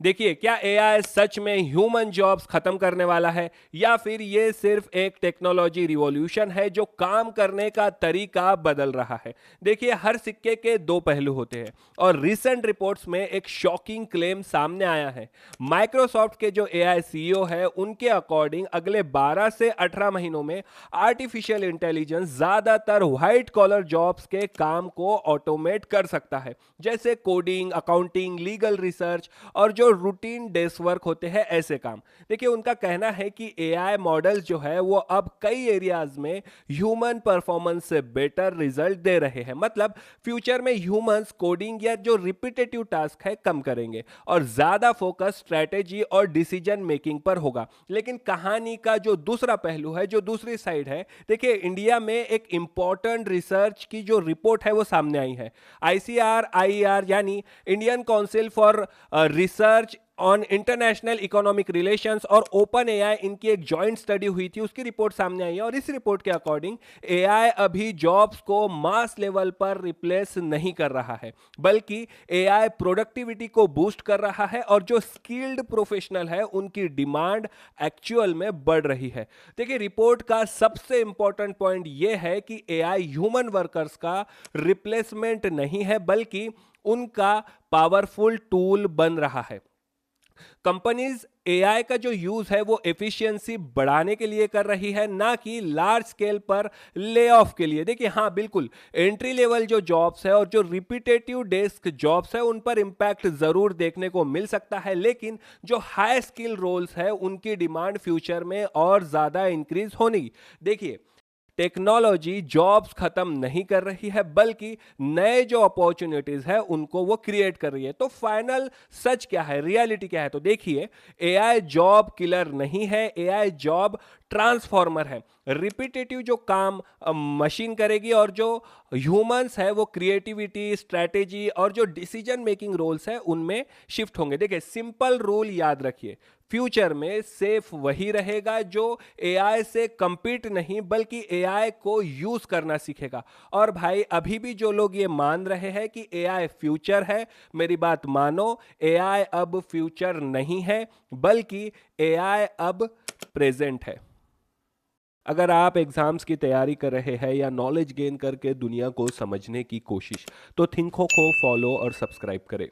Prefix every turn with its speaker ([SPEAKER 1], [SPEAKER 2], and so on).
[SPEAKER 1] देखिए, क्या एआई सच में ह्यूमन जॉब्स खत्म करने वाला है या फिर ये सिर्फ एक टेक्नोलॉजी रिवॉल्यूशन है जो काम करने का तरीका बदल रहा है। देखिए, हर सिक्के के दो पहलू होते हैं और रिसेंट रिपोर्ट्स में एक शॉकिंग क्लेम सामने आया है। माइक्रोसॉफ्ट के जो एआई सीईओ है उनके अकॉर्डिंग अगले 12 से 18 महीनों में आर्टिफिशियल इंटेलिजेंस ज्यादातर व्हाइट कॉलर जॉब्स के काम को ऑटोमेट कर सकता है, जैसे कोडिंग, अकाउंटिंग, लीगल रिसर्च और जो रूटीन डेस्क वर्क होते हैं ऐसे काम। देखिए, उनका कहना है कि एआई मॉडल्स जो है वो अब कई एरियाज में ह्यूमन परफॉर्मेंस से बेटर रिजल्ट दे रहे हैं। मतलब फ्यूचर में ह्यूमंस कोडिंग या जो रिपीटेटिव टास्क है कम करेंगे और ज्यादा फोकस स्ट्रेटेजी और डिसीजन मेकिंग पर होगा। लेकिन कहानी का जो दूसरा पहलू है, जो दूसरी साइड है, देखिए इंडिया में एक इंपॉर्टेंट रिसर्च की जो रिपोर्ट है वो सामने आई है। आईसीआर आईआर यानी Indian council for research on international economic relations और ओपन एआई, इनकी एक जॉइंट स्टडी हुई थी, उसकी रिपोर्ट सामने आई है। और इस रिपोर्ट के अकॉर्डिंग एआई अभी जॉब्स को मास लेवल पर रिप्लेस नहीं कर रहा है, बल्कि एआई प्रोडक्टिविटी को बूस्ट कर रहा है और जो स्किल्ड प्रोफेशनल है उनकी डिमांड एक्चुअल में बढ़ रही है। देखिए, रिपोर्ट का सबसे इंपॉर्टेंट पॉइंट यह है कि एआई ह्यूमन वर्कर्स का रिप्लेसमेंट नहीं है, बल्कि उनका पावरफुल टूल बन रहा है। कंपनीज एआई का जो यूज है वो एफिशिएंसी बढ़ाने के लिए कर रही है, ना कि लार्ज स्केल पर ले ऑफ के लिए। देखिए, हाँ बिल्कुल, एंट्री लेवल जो जॉब्स है और जो रिपीटेटिव डेस्क जॉब्स है उन पर इंपैक्ट जरूर देखने को मिल सकता है, लेकिन जो हाई स्किल रोल्स है उनकी डिमांड फ्यूचर में और ज्यादा इंक्रीज होनी। देखिए, टेक्नोलॉजी जॉब्स खत्म नहीं कर रही है, बल्कि नए जो अपॉर्चुनिटीज है उनको वो क्रिएट कर रही है। तो फाइनल सच क्या है, रियलिटी क्या है? तो देखिए, एआई जॉब किलर नहीं है, एआई जॉब ट्रांसफॉर्मर है। रिपीटेटिव जो काम मशीन करेगी और जो ह्यूमंस है वो क्रिएटिविटी, स्ट्रेटेजी और जो डिसीजन मेकिंग रोल्स है उनमें शिफ्ट होंगे। देखिए, सिंपल रूल याद रखिए, फ्यूचर में सेफ वही रहेगा जो एआई से compete नहीं बल्कि एआई को यूज करना सीखेगा। और भाई, अभी भी जो लोग ये मान रहे हैं कि एआई फ्यूचर है, मेरी बात मानो, एआई अब फ्यूचर नहीं है, बल्कि एआई अब प्रेजेंट है। अगर आप एग्जाम्स की तैयारी कर रहे हैं या नॉलेज गेन करके दुनिया को समझने की कोशिश, तो थिंको को फॉलो और सब्सक्राइब करें।